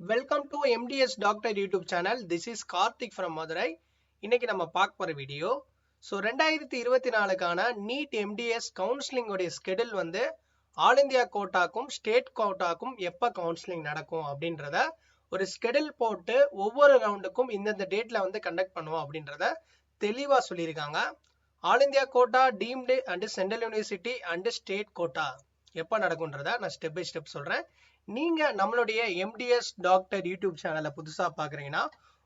Welcome to MDS doctor YouTube channel. This is Karthik from Madurai. இன்னைக்கு நம்ம பார்க்க போற வீடியோ. ஸோ 2024க்கான நீட் MDS கவுன்சிலிங்கோடைய ஸ்கெடியூல் வந்து ஆல் இந்தியா கோட்டாக்கும் ஸ்டேட் கோட்டாக்கும் எப்போ கவுன்சிலிங் நடக்கும் அப்படின்றத ஒரு ஸ்கெடியூல் போட்டு ஒவ்வொரு ரவுண்டுக்கும் இந்தந்த டேட்ல வந்து கண்டக்ட் பண்ணுவோம் அப்படின்றத தெளிவாக சொல்லியிருக்காங்க. All India quota, deemed and central university and state quota எப்போ நடக்கும்ன்றத நான் ஸ்டெப் பை ஸ்டெப் சொல்றேன். நீங்க நம்மளுடைய MDS டாக்டர் யூடியூப் சேனலை புதுசா பாக்குறீங்கன்னா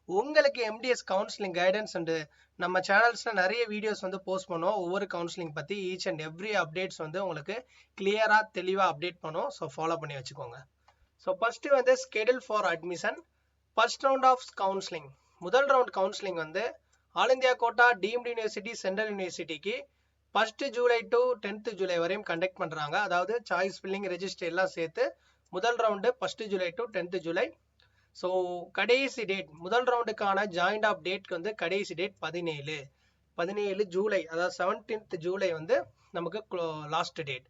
உங்களுக்கு MDS கவுன்சிலிங் கைடன்ஸ் அண்ட் நம்ம சேனல்ஸ்ல நிறைய வீடியோஸ் வந்து போஸ்ட் பண்ணுவோம். ஒவ்வொரு கவுன்சிலிங் பத்தி ஈச் அண்ட் எவ்ரி அப்டேட்ஸ் வந்து உங்களுக்கு கிளியரா தெளிவா அப்டேட் பண்ணுவோம். ஸோ ஃபாலோ பண்ணி வச்சுக்கோங்க. ஸோ ஃபர்ஸ்ட் வந்து schedule for admission. First round of counselling, முதல் ரவுண்ட் கவுன்சிலிங் வந்து all India quota, deemed university, central யூனிவர்சிட்டிக்கு 1 ஜூலை டு 10 ஜூலை வரையும் கண்டக்ட் பண்றாங்க. அதாவது சாய்ஸ் ஃபில்லிங், ரெஜிஸ்டர் எல்லாம் சேர்த்து முதல் round 1 July to 10 July. So கடைசி டேட் முதல் ரவுண்டுக்கான ஜாயிண்ட் ஆஃப் டேட்க்கு வந்து கடைசி டேட் 17 ஜூலை, அதாவது 17th ஜூலை வந்து நமக்கு லாஸ்ட் டேட்.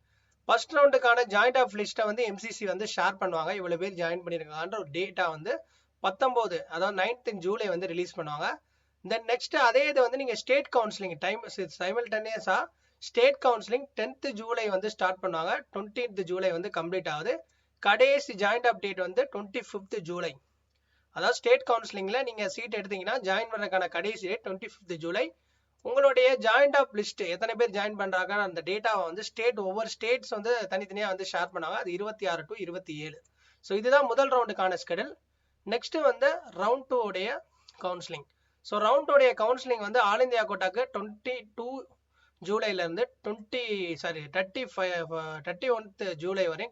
ஃபர்ஸ்ட் ரவுண்டுக்கான ஜாயிண்ட் ஆஃப் லிஸ்ட்டை வந்து MCC வந்து ஷேர் பண்ணுவாங்க. இவ்வளோ பேர் ஜாயின் பண்ணியிருக்காங்கன்ற ஒரு டேட்டா வந்து 19, அதாவது 9th ஜூலை வந்து ரிலீஸ் பண்ணுவாங்க. தென் நெக்ஸ்ட் அதே இது வந்து நீங்கள் ஸ்டேட் கவுன்சிலிங் டைம் சைமல்டேனியஸாக ஸ்டேட் கவுன்சிலிங் 10th ஜூலை வந்து ஸ்டார்ட் பண்ணுவாங்க. 20th ஜூலை வந்து கம்ப்ளீட் ஆகுது. கடைசி ஜாயிண்ட் அப்டேட் வந்து 25th ஜூலை. அதாவது ஸ்டேட் கவுன்சிலிங்ல நீங்க சீட் எடுத்தீங்கன்னா ஜாயின் பண்றதுக்கான கடைசி டேட் 25th ஜூலை. உங்களுடைய ஜாயிண்ட் ஆஃப் லிஸ்ட் எத்தனை பேர் ஜாயின் பண்றாங்க அந்த டேட்டாவை வந்து ஒவ்வொரு ஸ்டேட்ஸ் வந்து தனித்தனியா வந்து ஷேர் பண்ணாங்க. அது 26 to 27. ஸோ இதுதான் முதல் ரவுண்டுக்கான ஸ்கெடியூல். நெக்ஸ்ட் வந்து ரவுண்ட் 2 உடைய கவுன்சிலிங். ஸோ ரவுண்ட் 2 உடைய கவுன்சிலிங் வந்து ஆல் இந்தியா கோட்டாக்கு 22 ஜூலைல இருந்து 31th ஜூலை வரை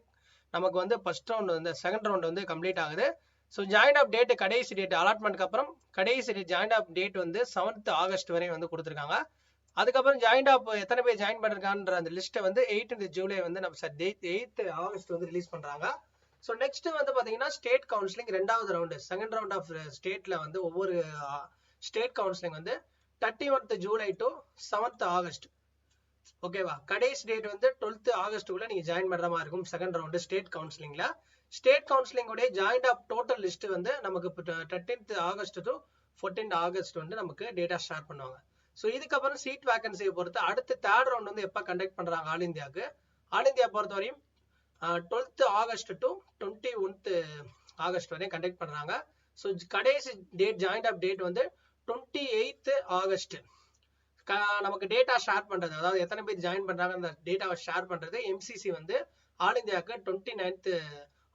நமக்கு வந்து ஃபர்ஸ்ட் ரவுண்ட் வந்து செகண்ட் ரவுண்ட் வந்து கம்ப்ளீட் ஆகுது. ஸோ ஜாயின் ஆஃப் டேட் கடைசி டேட் அலாட்மெண்ட்க்கு அப்புறம் கடைசி டேட் ஜாயின் ஆஃப் டேட் வந்து 7th ஆகஸ்ட் வரை வந்து கொடுத்துருக்காங்க. அதுக்கப்புறம் ஜாயின் ஆஃப் எத்தனை பேர் ஜாயின் பண்ணிருக்கான்ற அந்த லிஸ்ட்டை வந்து 8th ஜூலை வந்து நம்ம 8th ஆகஸ்ட் வந்து ரிலீஸ் பண்றாங்க. ஸோ நெக்ஸ்ட் வந்து பாத்தீங்கன்னா ஸ்டேட் கவுன்சிலிங் ரெண்டாவது ரவுண்டு, செகண்ட் ரவுண்ட் ஆஃப் ஸ்டேட்ல வந்து ஒவ்வொரு ஸ்டேட் கவுன்சிலிங் வந்து 31th July to 7th August. ஓகேவா? கடைசி டேட் வந்து 12th ஆகஸ்ட்டுக்குள்ள நீங்க ஜாயின் பண்ற மாதிரி இருக்கும். செகண்ட் ரவுண்டு ஸ்டேட் கவுன்சிலிங்ல ஸ்டேட் கவுன்சிலிங்கோட ஜாயிண்ட் ஆஃப் டோட்டல் லிஸ்ட் வந்து நமக்கு 13th August to 14th August வந்து நமக்கு டேட்டா ஷேர் பண்ணுவாங்க. ஸோ இதுக்கப்புறம் சீட் வேகன்சியை பொறுத்து அடுத்த தேர்ட் ரவுண்ட் வந்து எப்போ கண்டக்ட் பண்றாங்க ஆல் இந்தியாவுக்கு, ஆல் இந்தியா பொறுத்த வரையும் 12th August to 21th August வரையும் கண்டக்ட் பண்றாங்க. ஸோ கடைசி டேட் ஜாயிண்ட் ஆஃப் டேட் வந்து 28th ஆகஸ்ட். நமக்கு டேட்டா ஷேர் பண்றது, அதாவது எத்தனை பேர் ஜாயின் பண்றாங்க அந்த டேட்டாவை ஷேர் பண்றது MCC வந்து ஆல் இந்தியாவுக்கு 29th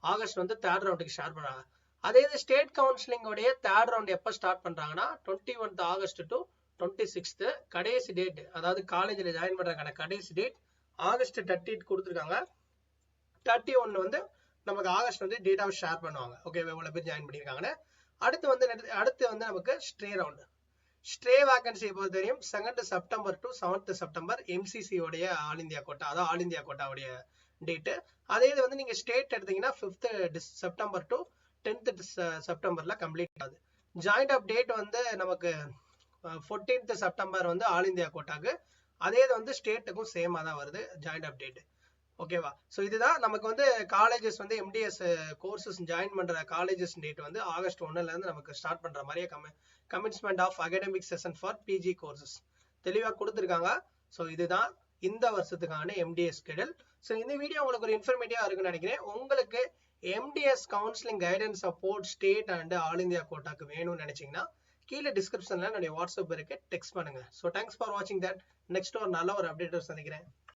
ஆகஸ்ட் வந்து தேர்ட் ரவுண்டுக்கு ஷேர் பண்றாங்க. அதே இது ஸ்டேட் கவுன்சிலிங்கோடைய தேர்ட் ரவுண்ட் எப்போ ஸ்டார்ட் பண்றாங்கன்னா 21th ஆகஸ்ட் டு 26th. கடைசி டேட், அதாவது காலேஜில் ஜாயின் பண்றதுக்கான கடைசி டேட் ஆகஸ்ட் 30 கொடுத்துருக்காங்க. 31 வந்து நமக்கு ஆகஸ்ட் வந்து டேட்டாவை ஷேர் பண்ணுவாங்க. ஓகே, எவ்வளவு பேர் ஜாயின் பண்ணியிருக்காங்கன்னு. அடுத்து வந்து நமக்கு ஸ்ட்ரே ரவுண்டு. ஸ்ட்ரே வேகன்சியை பொறுத்த வரையும் 2nd September to 7th September MCC உடைய ஆல் இந்தியா கோட்டா, அதாவது ஆல் இந்தியா கோட்டாவுடைய டேட்டு. அதே இது வந்து நீங்க ஸ்டேட் எடுத்தீங்கன்னா 5th செப்டம்பர் டு 10th செப்டம்பர்ல கம்ப்ளீட் ஆகுது. ஜாயிண்ட் ஆஃப் டேட் வந்து நமக்கு 14th செப்டம்பர் வந்து ஆல் இந்தியா கோட்டாக்கு, அதே இது வந்து ஸ்டேட்டுக்கும் சேமா தான் வருது ஜாயிண்ட் ஆஃப் டேட். ஓகேவா? ஸோ இதுதான் நமக்கு வந்து காலேஜஸ் வந்து MDS கோர்சஸ் ஜாயின் பண்ற காலேஜஸ் டேட் வந்து ஆகஸ்ட் 1ல இருந்து நமக்கு ஸ்டார்ட் பண்ற மாதிரியே commitment of academic session for PG courses தெளிவாக கொடுத்துருக்காங்க. ஸோ இதுதான் இந்த வருஷத்துக்கான MDS ஸ்கெடியூல். ஸோ இந்த வீடியோ உங்களுக்கு ஒரு இன்ஃபர்மேட்டிவா இருக்குன்னு நினைக்கிறேன். உங்களுக்கு MDS counselling guidance support state and all India கோட்டாக்கு வேணும்னு நினைச்சீங்கன்னா கீழே டிஸ்கிரிப்ஷன்ல என்னுடைய வாட்ஸ்அப் இருக்கு, டெக்ஸ்ட் பண்ணுங்க. ஸோ தேங்க்ஸ் ஃபார் வாட்சிங் தட். நெக்ஸ்ட் ஒரு நல்ல ஒரு அப்டேட் சந்திக்கிறேன்.